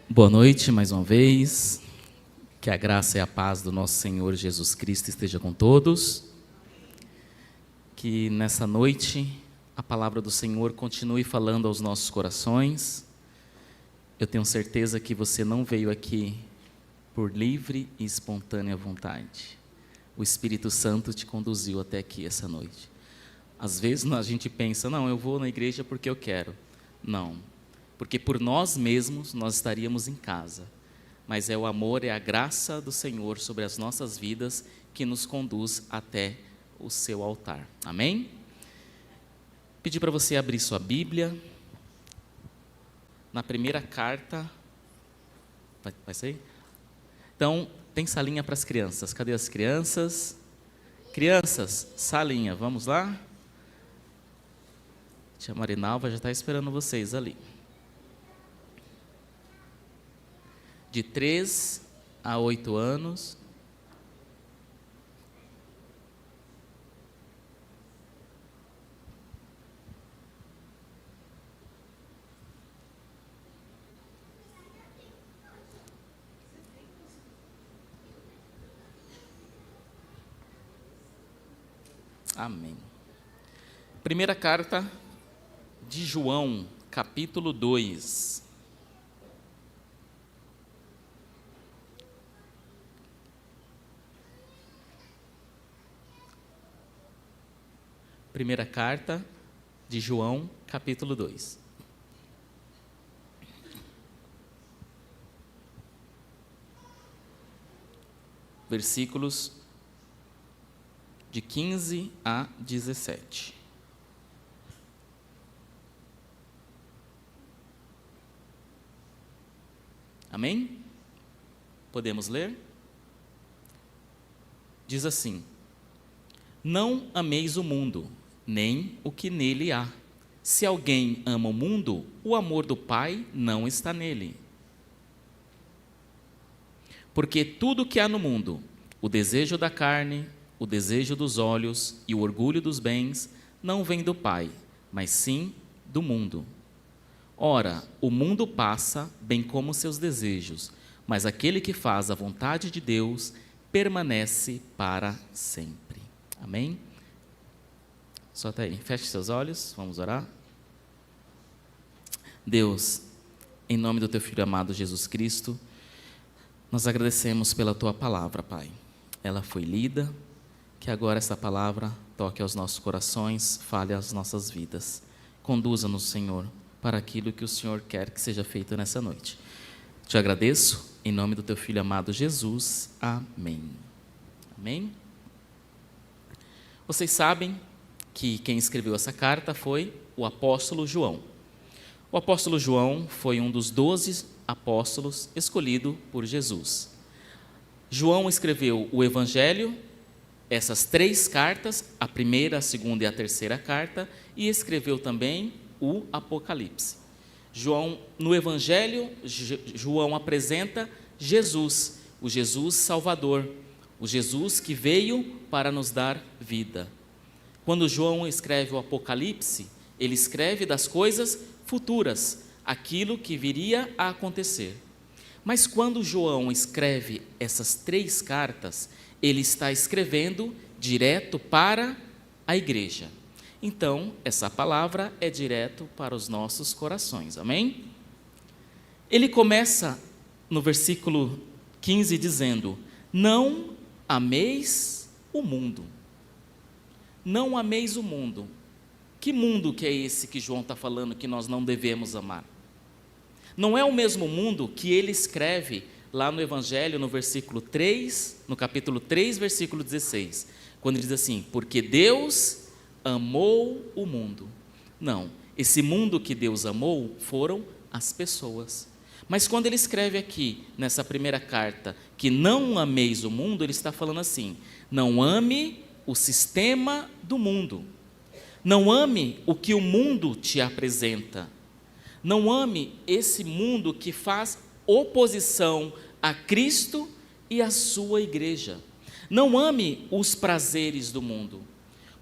Boa noite mais uma vez, que a graça e a paz do nosso Senhor Jesus Cristo esteja com todos, que nessa noite a palavra do Senhor continue falando aos nossos corações. Eu tenho certeza que você não veio aqui por livre e espontânea vontade. O Espírito Santo te conduziu até aqui essa noite. Às vezes a gente pensa, não, eu vou na igreja porque eu quero. Não, porque por nós mesmos nós estaríamos em casa. Mas é o amor, é a graça do Senhor sobre as nossas vidas que nos conduz até o seu altar. Amém? Pedi para você abrir sua Bíblia na primeira carta. Vai sair? Então, tem salinha para as crianças. Cadê as crianças? Crianças, salinha, vamos lá? Tia Marinalva já está esperando vocês ali. De 3 a 8 anos. Amém. Primeira carta de João, capítulo 2. Primeira carta de João, capítulo 2. Versículos de 15 a 17. Amém? Podemos ler? Diz assim: Não ameis o mundo, nem o que nele há. Se alguém ama o mundo, o amor do Pai não está nele. Porque tudo que há no mundo, o desejo da carne, o desejo dos olhos e o orgulho dos bens, não vem do Pai, mas sim do mundo. Ora, o mundo passa, bem como seus desejos, mas aquele que faz a vontade de Deus permanece para sempre. Amém? Só até aí. Feche seus olhos, vamos orar. Deus, em nome do Teu Filho amado Jesus Cristo, nós agradecemos pela Tua palavra, Pai. Ela foi lida, que agora essa palavra toque aos nossos corações, fale às nossas vidas. Conduza-nos, Senhor, para aquilo que o Senhor quer que seja feito nessa noite. Te agradeço, em nome do Teu Filho amado Jesus. Amém. Amém? Vocês sabem que quem escreveu essa carta foi o apóstolo João. O apóstolo João foi um dos 12 apóstolos escolhido por Jesus. João escreveu o Evangelho, essas 3 cartas, a primeira, a segunda e a terceira carta, e escreveu também o Apocalipse. João, no Evangelho, João apresenta Jesus, o Jesus Salvador, o Jesus que veio para nos dar vida. Quando João escreve o Apocalipse, ele escreve das coisas futuras, aquilo que viria a acontecer. Mas quando João escreve essas 3 cartas, ele está escrevendo direto para a igreja. Então, essa palavra é direto para os nossos corações, amém? Ele começa no versículo 15 dizendo: Não ameis o mundo. Não ameis o mundo. Que mundo que é esse que João está falando que nós não devemos amar? Não é o mesmo mundo que ele escreve lá no Evangelho, no versículo 3, no capítulo 3, versículo 16, quando ele diz assim: Porque Deus amou o mundo. Não, esse mundo que Deus amou foram as pessoas. Mas quando ele escreve aqui, nessa primeira carta, que não ameis o mundo, ele está falando assim: não ame o sistema do mundo. Não ame o que o mundo te apresenta. Não ame esse mundo que faz oposição a Cristo e a sua igreja. Não ame os prazeres do mundo,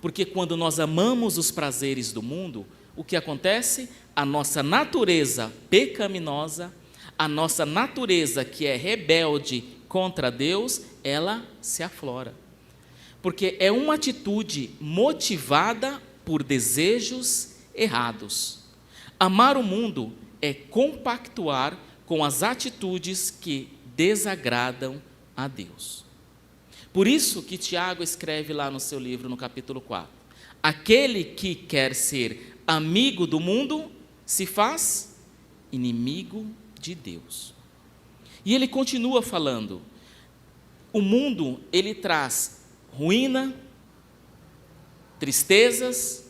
porque quando nós amamos os prazeres do mundo, o que acontece? A nossa natureza pecaminosa, a nossa natureza que é rebelde contra Deus, ela se aflora. Porque é uma atitude motivada por desejos errados. Amar o mundo é compactuar com as atitudes que desagradam a Deus. Por isso que Tiago escreve lá no seu livro, no capítulo 4, aquele que quer ser amigo do mundo, se faz inimigo de Deus. E ele continua falando, o mundo, ele traz ruína, tristezas.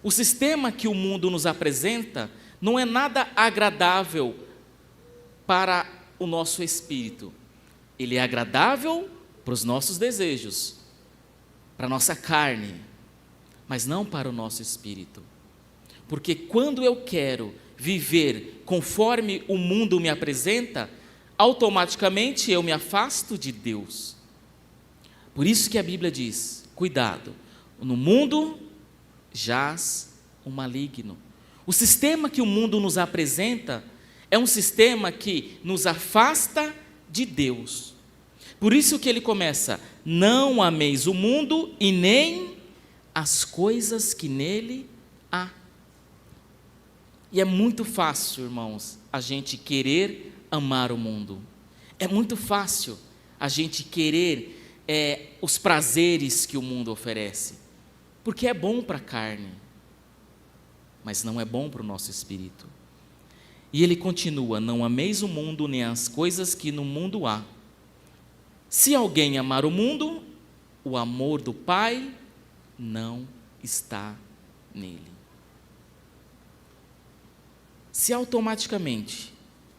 O sistema que o mundo nos apresenta não é nada agradável para o nosso espírito. Ele é agradável para os nossos desejos, para a nossa carne, mas não para o nosso espírito. Porque quando eu quero viver conforme o mundo me apresenta, automaticamente eu me afasto de Deus. Por isso que a Bíblia diz, cuidado, no mundo jaz o maligno. O sistema que o mundo nos apresenta é um sistema que nos afasta de Deus. Por isso que ele começa, não ameis o mundo e nem as coisas que nele há. E é muito fácil, irmãos, a gente querer amar o mundo. É muito fácil a gente querer os prazeres que o mundo oferece. Porque é bom para a carne, mas não é bom para o nosso espírito. E ele continua, não ameis o mundo nem as coisas que no mundo há. Se alguém amar o mundo, o amor do Pai não está nele. Se automaticamente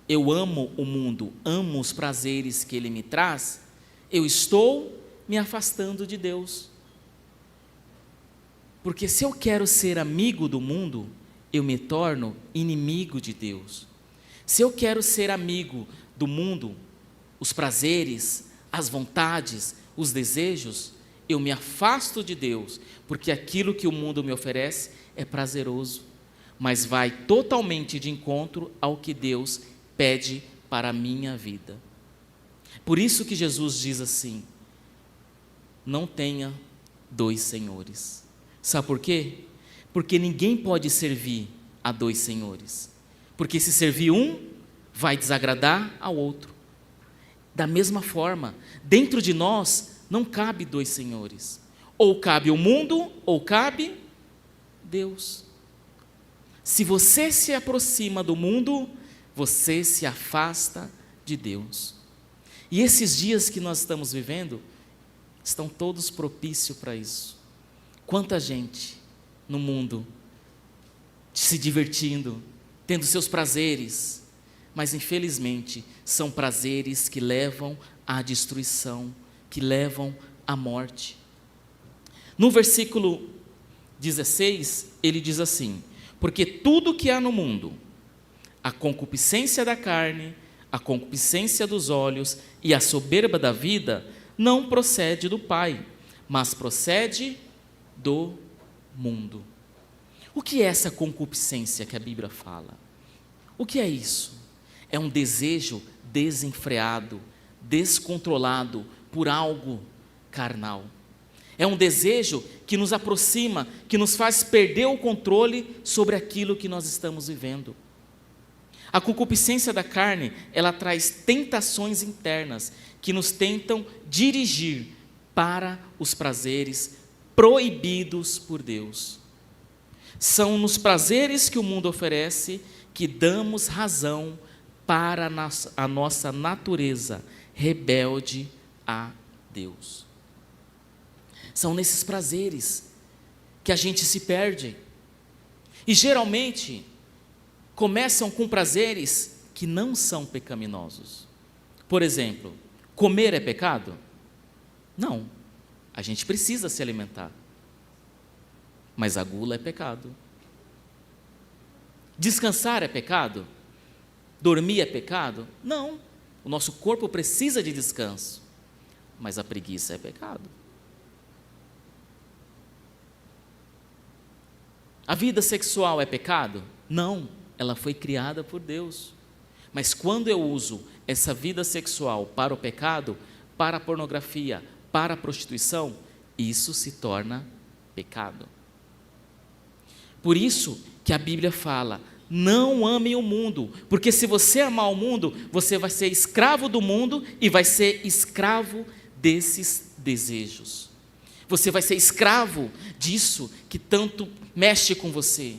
eu amo o mundo, amo os prazeres que ele me traz, eu estou me afastando de Deus. Porque se eu quero ser amigo do mundo, eu me torno inimigo de Deus. Se eu quero ser amigo do mundo, os prazeres, as vontades, os desejos, eu me afasto de Deus, porque aquilo que o mundo me oferece é prazeroso, mas vai totalmente de encontro ao que Deus pede para a minha vida. Por isso que Jesus diz assim, não tenha dois senhores. Sabe por quê? Porque ninguém pode servir a dois senhores. Porque se servir um, vai desagradar ao outro. Da mesma forma, dentro de nós não cabe dois senhores. Ou cabe o mundo, ou cabe Deus. Se você se aproxima do mundo, você se afasta de Deus. E esses dias que nós estamos vivendo, estão todos propícios para isso. Quanta gente no mundo se divertindo, tendo seus prazeres, mas infelizmente são prazeres que levam à destruição, que levam à morte. No versículo 16, ele diz assim, porque tudo que há no mundo, a concupiscência da carne, a concupiscência dos olhos e a soberba da vida, não procede do Pai, mas procede do mundo. O que é essa concupiscência que a Bíblia fala? O que é isso? É um desejo desenfreado, descontrolado por algo carnal. É um desejo que nos aproxima, que nos faz perder o controle sobre aquilo que nós estamos vivendo. A concupiscência da carne, ela traz tentações internas que nos tentam dirigir para os prazeres proibidos por Deus. São nos prazeres que o mundo oferece que damos razão para a nossa natureza rebelde a Deus. São nesses prazeres que a gente se perde. E geralmente começam com prazeres que não são pecaminosos. Por exemplo, comer é pecado? Não. A gente precisa se alimentar. Mas a gula é pecado. Descansar é pecado? Dormir é pecado? Não. O nosso corpo precisa de descanso. Mas a preguiça é pecado. A vida sexual é pecado? Não, ela foi criada por Deus. Mas quando eu uso essa vida sexual para o pecado, para a pornografia, para a prostituição, isso se torna pecado. Por isso que a Bíblia fala: não amem o mundo, porque se você amar o mundo, você vai ser escravo do mundo e vai ser escravo desses desejos. Você vai ser escravo disso que tanto mexe com você.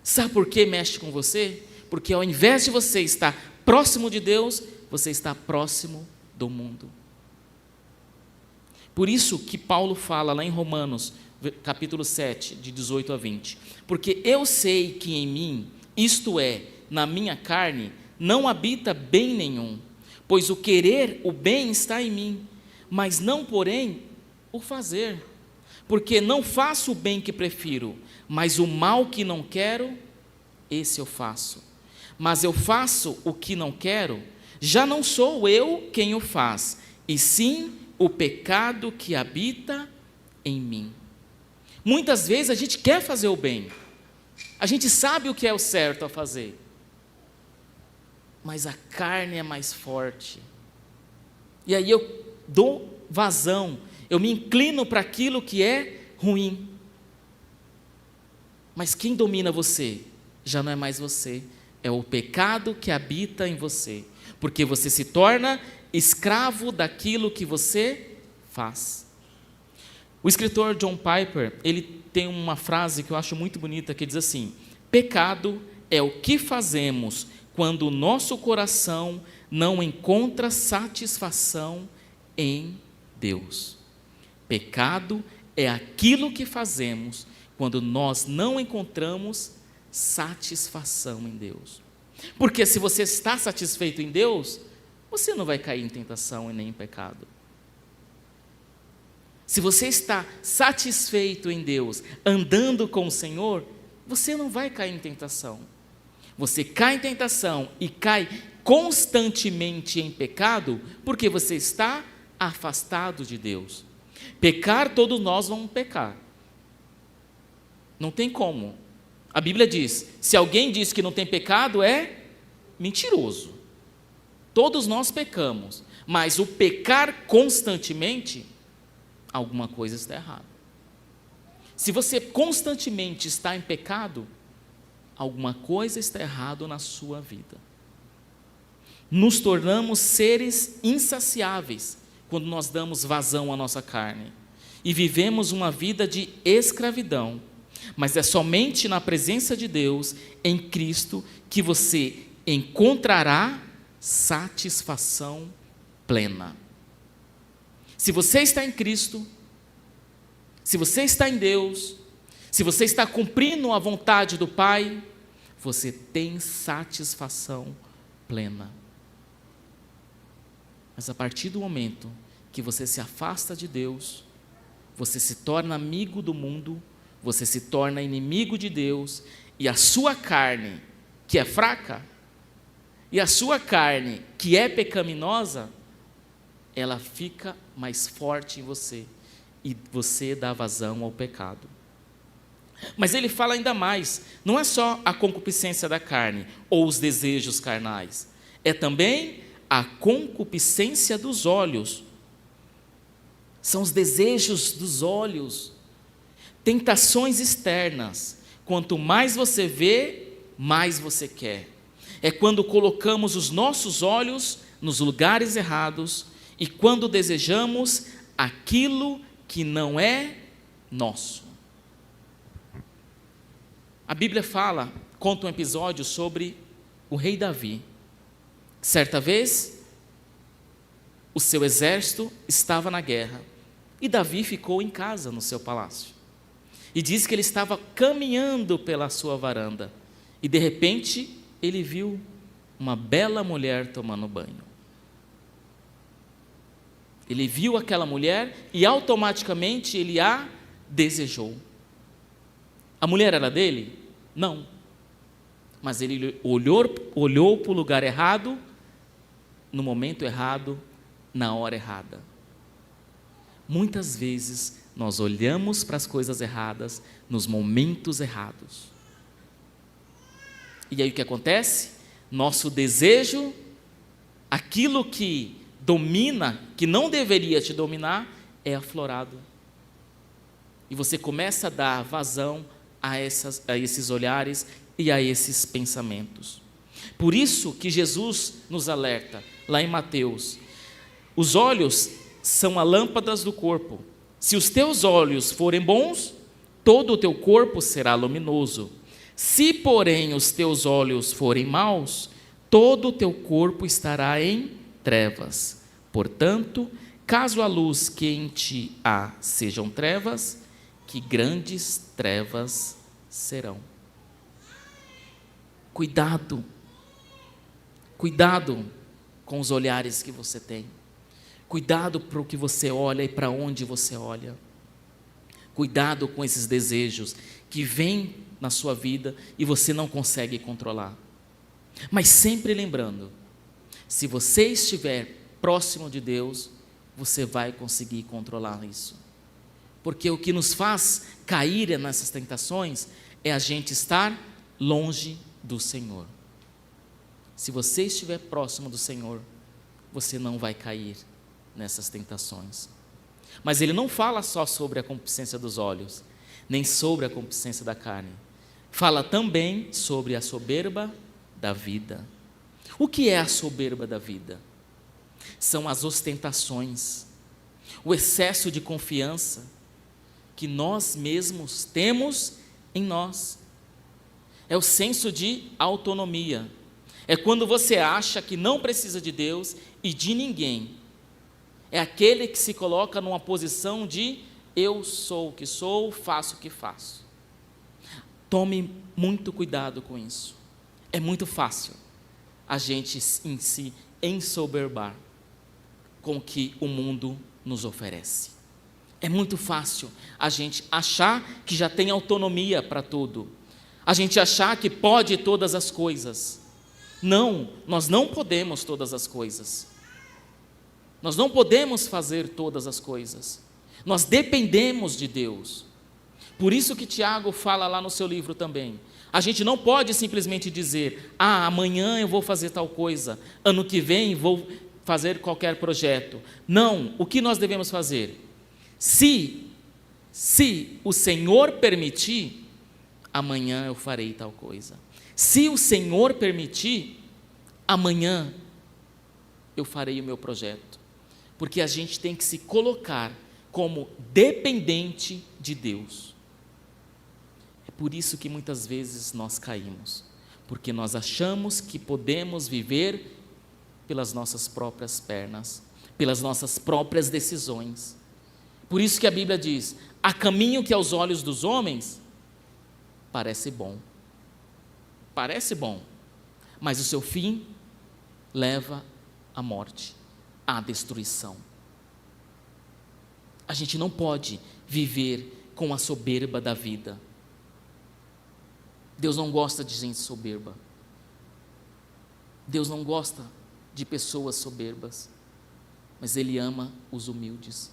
Sabe por que mexe com você? Porque ao invés de você estar próximo de Deus, você está próximo do mundo. Por isso que Paulo fala lá em Romanos, capítulo 7, de 18 a 20. Porque eu sei que em mim, isto é, na minha carne, não habita bem nenhum, pois o querer o bem está em mim, mas não, porém, o fazer. Porque não faço o bem que prefiro, mas o mal que não quero, esse eu faço. Mas eu faço o que não quero, já não sou eu quem o faz, e sim o pecado que habita em mim. Muitas vezes a gente quer fazer o bem, a gente sabe o que é o certo a fazer, mas a carne é mais forte, e aí eu dou vazão, eu me inclino para aquilo que é ruim. Mas quem domina você já não é mais você, é o pecado que habita em você, porque você se torna escravo daquilo que você faz. O escritor John Piper, ele tem uma frase que eu acho muito bonita, que diz assim: pecado é o que fazemos quando o nosso coração não encontra satisfação em Deus. Pecado é aquilo que fazemos quando nós não encontramos satisfação em Deus. Porque se você está satisfeito em Deus, você não vai cair em tentação e nem em pecado. Se você está satisfeito em Deus, andando com o Senhor, você não vai cair em tentação. Você cai em tentação e cai constantemente em pecado, porque você está afastado de Deus. Pecar, todos nós vamos pecar. Não tem como. A Bíblia diz: se alguém diz que não tem pecado, é mentiroso. Todos nós pecamos, mas o pecar constantemente, alguma coisa está errada. Se você constantemente está em pecado, alguma coisa está errada na sua vida. Nos tornamos seres insaciáveis quando nós damos vazão à nossa carne e vivemos uma vida de escravidão. Mas é somente na presença de Deus, em Cristo, que você encontrará satisfação plena. Se você está em Cristo, se você está em Deus, se você está cumprindo a vontade do Pai, você tem satisfação plena. Mas a partir do momento que você se afasta de Deus, você se torna amigo do mundo, você se torna inimigo de Deus, e a sua carne, que é fraca, e a sua carne, que é pecaminosa, ela fica mais forte em você, e você dá vazão ao pecado. Mas ele fala ainda mais, não é só a concupiscência da carne, ou os desejos carnais, é também a concupiscência dos olhos. São os desejos dos olhos, tentações externas. Quanto mais você vê, mais você quer. É quando colocamos os nossos olhos nos lugares errados e quando desejamos aquilo que não é nosso. A Bíblia conta um episódio sobre o rei Davi. Certa vez, o seu exército estava na guerra e Davi ficou em casa no seu palácio. E diz que ele estava caminhando pela sua varanda e de repente ele viu uma bela mulher tomando banho. Ele viu aquela mulher e automaticamente ele a desejou. A mulher era dele? Não. Mas ele olhou para o lugar errado, no momento errado, na hora errada. Muitas vezes nós olhamos para as coisas erradas nos momentos errados. E aí o que acontece? Nosso desejo, aquilo que domina, que não deveria te dominar, é aflorado. E você começa a dar vazão a esses olhares e a esses pensamentos. Por isso que Jesus nos alerta, lá em Mateus, os olhos são as lâmpadas do corpo. Se os teus olhos forem bons, todo o teu corpo será luminoso. Se, porém, os teus olhos forem maus, todo o teu corpo estará em trevas. Portanto, caso a luz que em ti há sejam trevas, que grandes trevas serão. Cuidado com os olhares que você tem. Cuidado para o que você olha e para onde você olha. Cuidado com esses desejos que vêm na sua vida e você não consegue controlar. Mas sempre lembrando, se você estiver próximo de Deus, você vai conseguir controlar isso. Porque o que nos faz cair nessas tentações é a gente estar longe do Senhor. Se você estiver próximo do Senhor, você não vai cair nessas tentações. Mas ele não fala só sobre a concupiscência dos olhos, nem sobre a concupiscência da carne. Fala também sobre a soberba da vida. O que é a soberba da vida? São as ostentações, o excesso de confiança que nós mesmos temos em nós. É o senso de autonomia. É quando você acha que não precisa de Deus e de ninguém. É aquele que se coloca numa posição de eu sou o que sou, faço o que faço. Tome muito cuidado com isso. É muito fácil a gente em si ensoberbar com o que o mundo nos oferece. É muito fácil a gente achar que já tem autonomia para tudo. A gente achar que pode todas as coisas. Não, nós não podemos todas as coisas. Nós não podemos fazer todas as coisas. Nós dependemos de Deus. Por isso que Tiago fala lá no seu livro também. A gente não pode simplesmente dizer, amanhã eu vou fazer tal coisa, ano que vem vou fazer qualquer projeto. Não, o que nós devemos fazer? Se o Senhor permitir, amanhã eu farei tal coisa. Se o Senhor permitir, amanhã eu farei o meu projeto. Porque a gente tem que se colocar como dependente de Deus. É por isso que muitas vezes nós caímos. Porque nós achamos que podemos viver pelas nossas próprias pernas, pelas nossas próprias decisões. Por isso que a Bíblia diz, há caminho que aos olhos dos homens parece bom. Parece bom, mas o seu fim leva à morte, à destruição. A gente não pode viver com a soberba da vida. Deus não gosta de gente soberba. Deus não gosta de pessoas soberbas, mas Ele ama os humildes.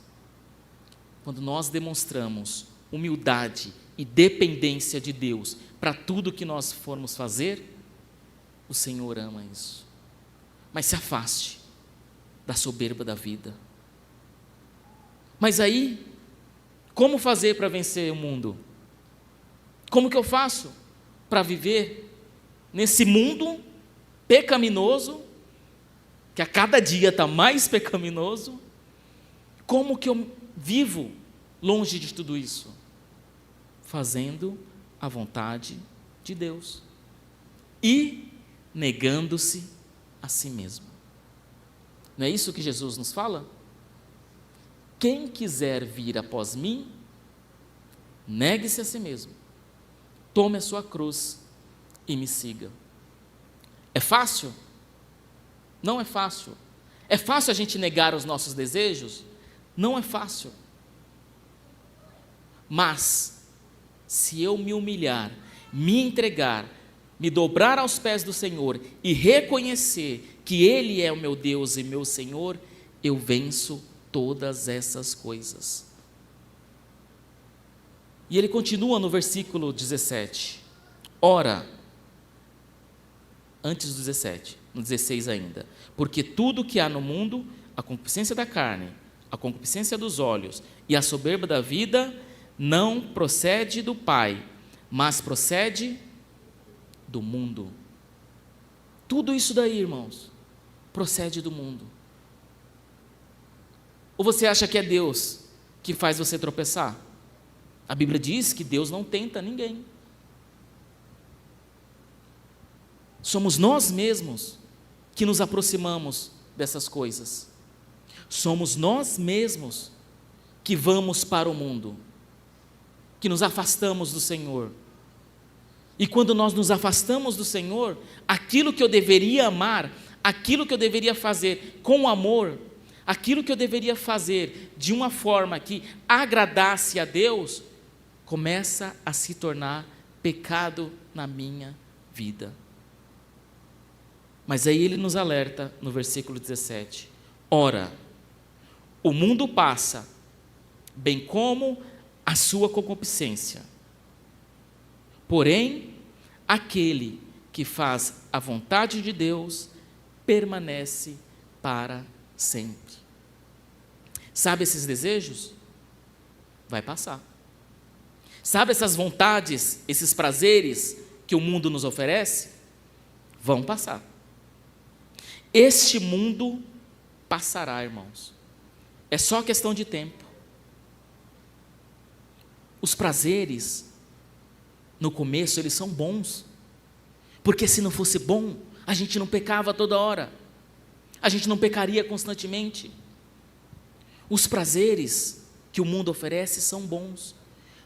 Quando nós demonstramos humildade e dependência de Deus para tudo que nós formos fazer, o Senhor ama isso. Mas se afaste da soberba da vida. Mas aí, como fazer para vencer o mundo? Como que eu faço para viver nesse mundo pecaminoso, que a cada dia está mais pecaminoso? Como que eu vivo longe de tudo isso? Fazendo a vontade de Deus e negando-se a si mesmo. Não é isso que Jesus nos fala? Quem quiser vir após mim, negue-se a si mesmo, tome a sua cruz e me siga. É fácil? Não é fácil. É fácil a gente negar os nossos desejos? Não é fácil. Mas, se eu me humilhar, me entregar, me dobrar aos pés do Senhor e reconhecer que Ele é o meu Deus e meu Senhor, eu venço todas essas coisas. E ele continua no versículo 17. Ora, antes do 17, no 16 ainda. Porque tudo que há no mundo, a concupiscência da carne, a concupiscência dos olhos e a soberba da vida, não procede do Pai, mas procede do mundo. Tudo isso daí, irmãos, procede do mundo. Ou você acha que é Deus que faz você tropeçar? A Bíblia diz que Deus não tenta ninguém. Somos nós mesmos que nos aproximamos dessas coisas. Somos nós mesmos que vamos para o mundo, que nos afastamos do Senhor. E quando nós nos afastamos do Senhor, aquilo que eu deveria amar, aquilo que eu deveria fazer com amor, aquilo que eu deveria fazer de uma forma que agradasse a Deus, começa a se tornar pecado na minha vida. Mas aí ele nos alerta no versículo 17: ora, o mundo passa, bem como a sua concupiscência. Porém, aquele que faz a vontade de Deus permanece para sempre. Sabe esses desejos? Vai passar. Sabe essas vontades, esses prazeres que o mundo nos oferece? Vão passar. Este mundo passará, irmãos. É só questão de tempo. Os prazeres, no começo, eles são bons. Porque se não fosse bom, a gente não pecava toda hora. A gente não pecaria constantemente. Os prazeres que o mundo oferece são bons.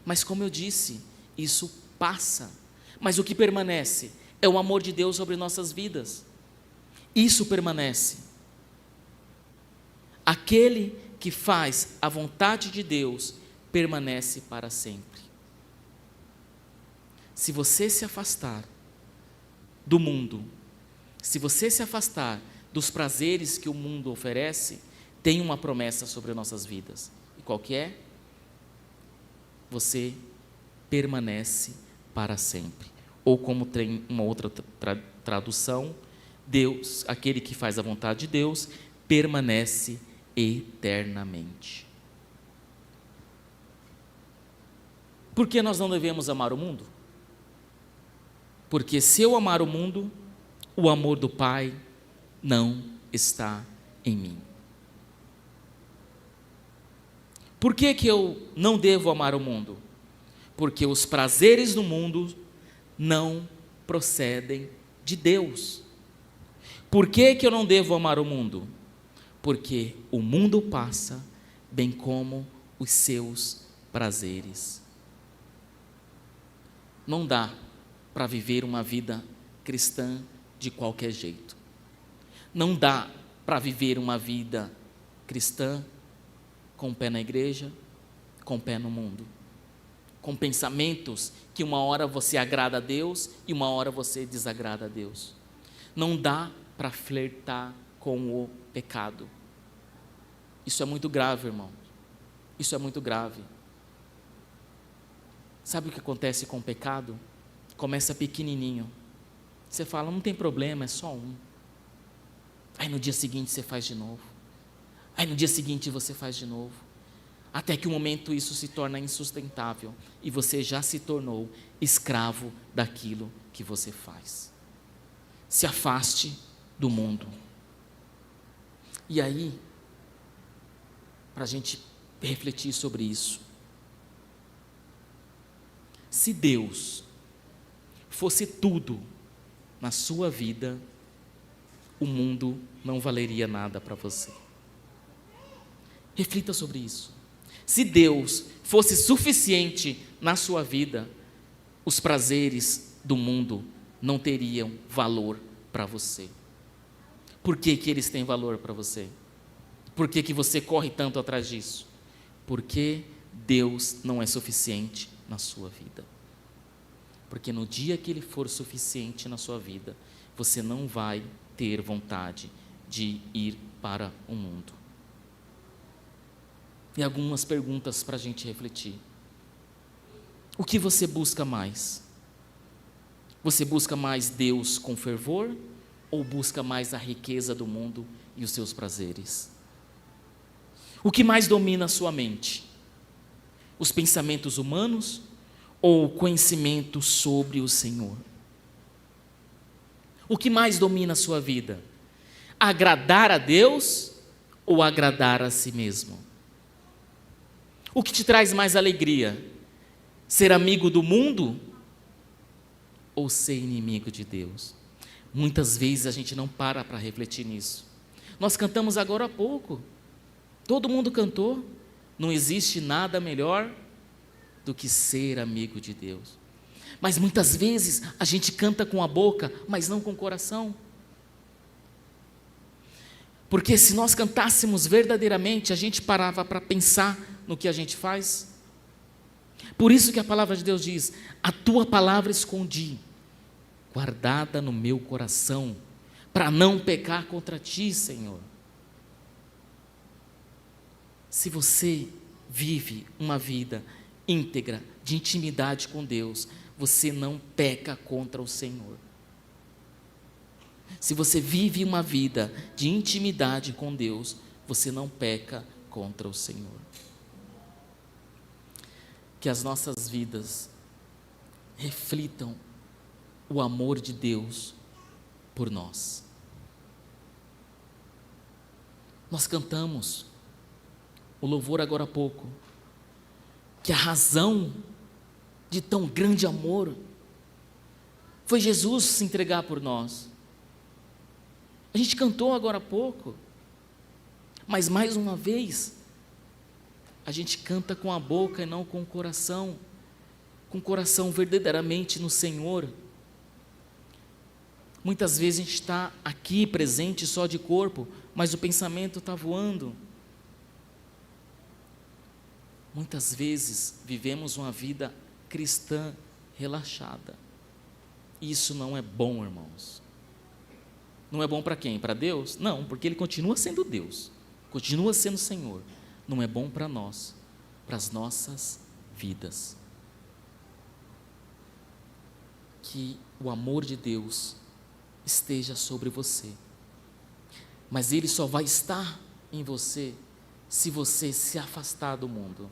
Mas como eu disse, isso passa. Mas o que permanece é o amor de Deus sobre nossas vidas. Isso permanece. Aquele que faz a vontade de Deus permanece para sempre. Se você se afastar do mundo, se você se afastar dos prazeres que o mundo oferece, tem uma promessa sobre nossas vidas. E qual que é? Você permanece para sempre. Ou como tem uma outra tradução, Deus, aquele que faz a vontade de Deus, permanece eternamente. Por que nós não devemos amar o mundo? Porque se eu amar o mundo, o amor do Pai não está em mim. Por que eu não devo amar o mundo? Porque os prazeres do mundo não procedem de Deus. Por que eu não devo amar o mundo? Porque o mundo passa, bem como os seus prazeres. Não dá para viver uma vida cristã de qualquer jeito. Não dá para viver uma vida cristã com o pé na igreja, com o pé no mundo. Com pensamentos que uma hora você agrada a Deus e uma hora você desagrada a Deus. Não dá para flertar com o pecado. Isso é muito grave, irmão. Isso é muito grave. Sabe o que acontece com o pecado? Começa pequenininho. Você fala, não tem problema, é só um. Aí no dia seguinte você faz de novo. Aí no dia seguinte você faz de novo. Até que um momento isso se torna insustentável e você já se tornou escravo daquilo que você faz. Se afaste do mundo. E aí, para a gente refletir sobre isso, se Deus fosse tudo na sua vida, o mundo não valeria nada para você. Reflita sobre isso. Se Deus fosse suficiente na sua vida, os prazeres do mundo não teriam valor para você. Por que eles têm valor para você? Por que você corre tanto atrás disso? Porque Deus não é suficiente na sua vida. Porque no dia que Ele for suficiente na sua vida, você não vai ter vontade de ir para o mundo. E algumas perguntas para a gente refletir. O que você busca mais? Você busca mais Deus com fervor ou busca mais a riqueza do mundo e os seus prazeres? O que mais domina a sua mente? Os pensamentos humanos ou o conhecimento sobre o Senhor? O que mais domina a sua vida? Agradar a Deus ou agradar a si mesmo? O que te traz mais alegria? Ser amigo do mundo ou ser inimigo de Deus? Muitas vezes a gente não para refletir nisso. Nós cantamos agora há pouco, todo mundo cantou, não existe nada melhor do que ser amigo de Deus. Mas muitas vezes a gente canta com a boca, mas não com o coração. Porque se nós cantássemos verdadeiramente, a gente parava para pensar no que a gente faz. Por isso que a palavra de Deus diz: a tua palavra escondi, guardada no meu coração, para não pecar contra ti, Senhor. Se você vive uma vida íntegra, de intimidade com Deus, você não peca contra o Senhor. Se você vive uma vida de intimidade com Deus, você não peca contra o Senhor. Que as nossas vidas reflitam o amor de Deus por nós. Nós cantamos o louvor agora há pouco, que a razão de tão grande amor foi Jesus se entregar por nós. A gente cantou agora há pouco, mas mais uma vez, a gente canta com a boca e não com o coração verdadeiramente no Senhor. Muitas vezes a gente está aqui presente só de corpo, mas o pensamento está voando. Muitas vezes vivemos uma vida cristã relaxada. Isso não é bom, irmãos. Não é bom para quem? Para Deus? Não, porque Ele continua sendo Deus, continua sendo Senhor. Não é bom para nós, para as nossas vidas. Que o amor de Deus esteja sobre você, mas Ele só vai estar em você se você se afastar do mundo,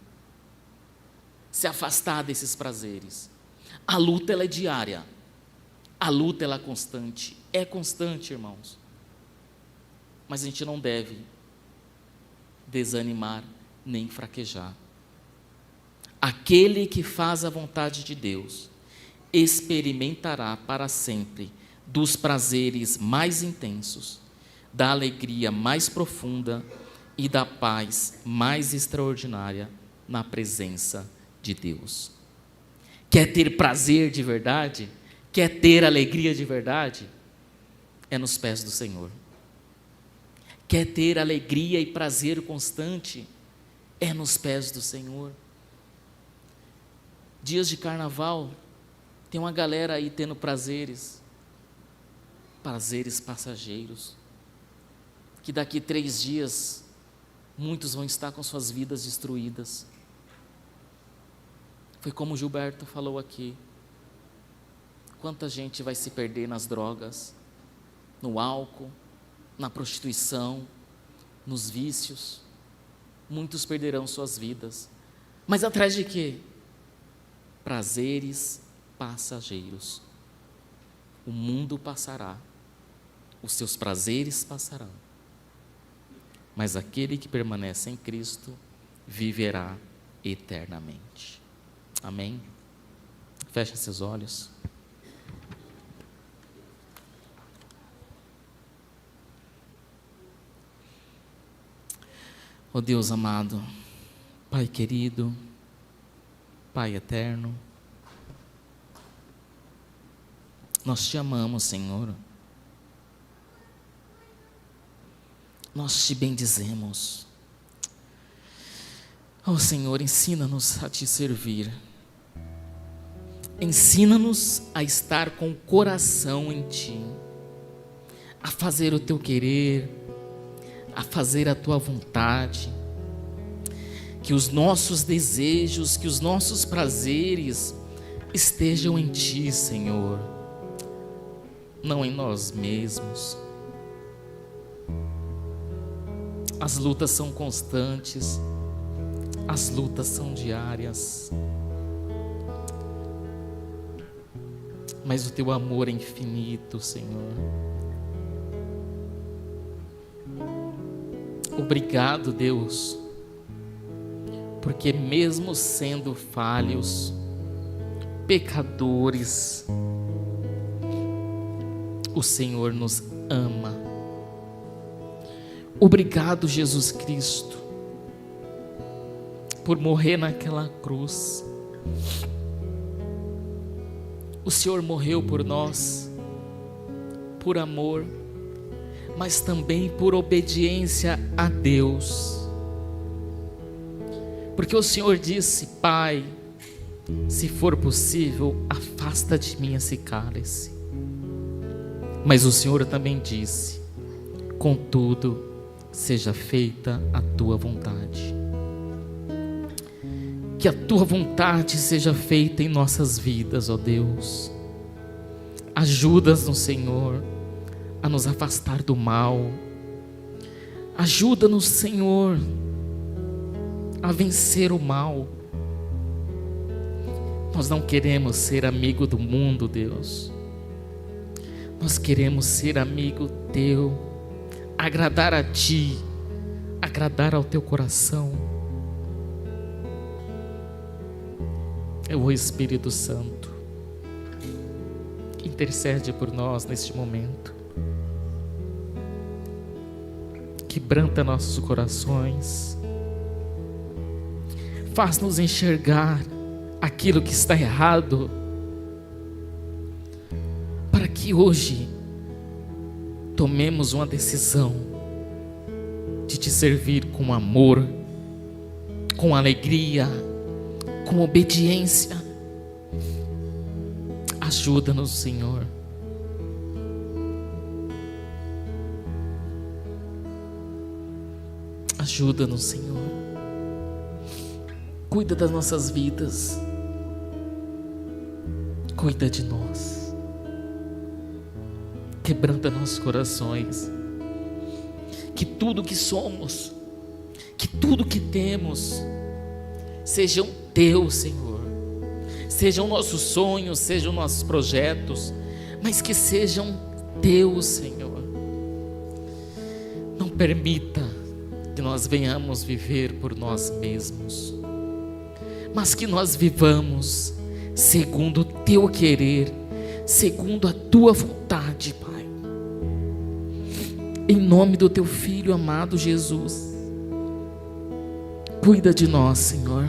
se afastar desses prazeres. A luta ela é diária, a luta ela é constante, irmãos, mas a gente não deve desanimar nem fraquejar. Aquele que faz a vontade de Deus experimentará para sempre dos prazeres mais intensos, da alegria mais profunda e da paz mais extraordinária na presença de Deus. Quer ter prazer de verdade? Quer ter alegria de verdade? É nos pés do Senhor. Quer ter alegria e prazer constante? É nos pés do Senhor. Dias de carnaval, tem uma galera aí tendo prazeres passageiros, que daqui 3 dias, muitos vão estar com suas vidas destruídas. Foi como o Gilberto falou aqui, quanta gente vai se perder nas drogas, no álcool, na prostituição, nos vícios. Muitos perderão suas vidas, mas atrás de quê? Prazeres passageiros. O mundo passará, os seus prazeres passarão, mas aquele que permanece em Cristo viverá eternamente. Amém? Feche seus olhos. Ó Deus amado, Pai querido, Pai eterno, nós te amamos, Senhor. Nós te bendizemos. Ó Senhor, ensina-nos a te servir. Ensina-nos a estar com o coração em ti, a fazer o teu querer, a fazer a tua vontade. que os nossos desejos, que os nossos prazeres estejam em Ti, Senhor, não em nós mesmos. As lutas são constantes, as lutas são diárias, mas o Teu amor é infinito, Senhor. Obrigado, Deus, porque mesmo sendo falhos, pecadores, o Senhor nos ama. Obrigado, Jesus Cristo, por morrer naquela cruz. O Senhor morreu por nós, por amor, mas também por obediência a Deus. Porque o Senhor disse: Pai, se for possível, afasta de mim esse cálice. Mas o Senhor também disse: contudo, seja feita a Tua vontade. Que a Tua vontade seja feita em nossas vidas, ó Deus. Ajuda-nos, Senhor, a nos afastar do mal. Ajuda-nos, Senhor, a vencer o mal. Nós não queremos ser amigo do mundo, Deus. Nós queremos ser amigo Teu, agradar a Ti, agradar ao Teu coração. É o Espírito Santo que intercede por nós neste momento. Quebranta nossos corações, faz-nos enxergar aquilo que está errado, para que hoje tomemos uma decisão de Te servir com amor, com alegria, com obediência. Ajuda-nos, Senhor. Ajuda-nos, Senhor. Cuida das nossas vidas. Cuida de nós. Quebranta nossos corações. Que tudo que somos, que tudo que temos, sejam Teus, Senhor. Sejam nossos sonhos, sejam nossos projetos, mas que sejam Teus, Senhor. Não permita que nós venhamos viver por nós mesmos, mas que nós vivamos segundo o Teu querer, segundo a Tua vontade, Pai. Em nome do Teu Filho amado Jesus, cuida de nós, Senhor.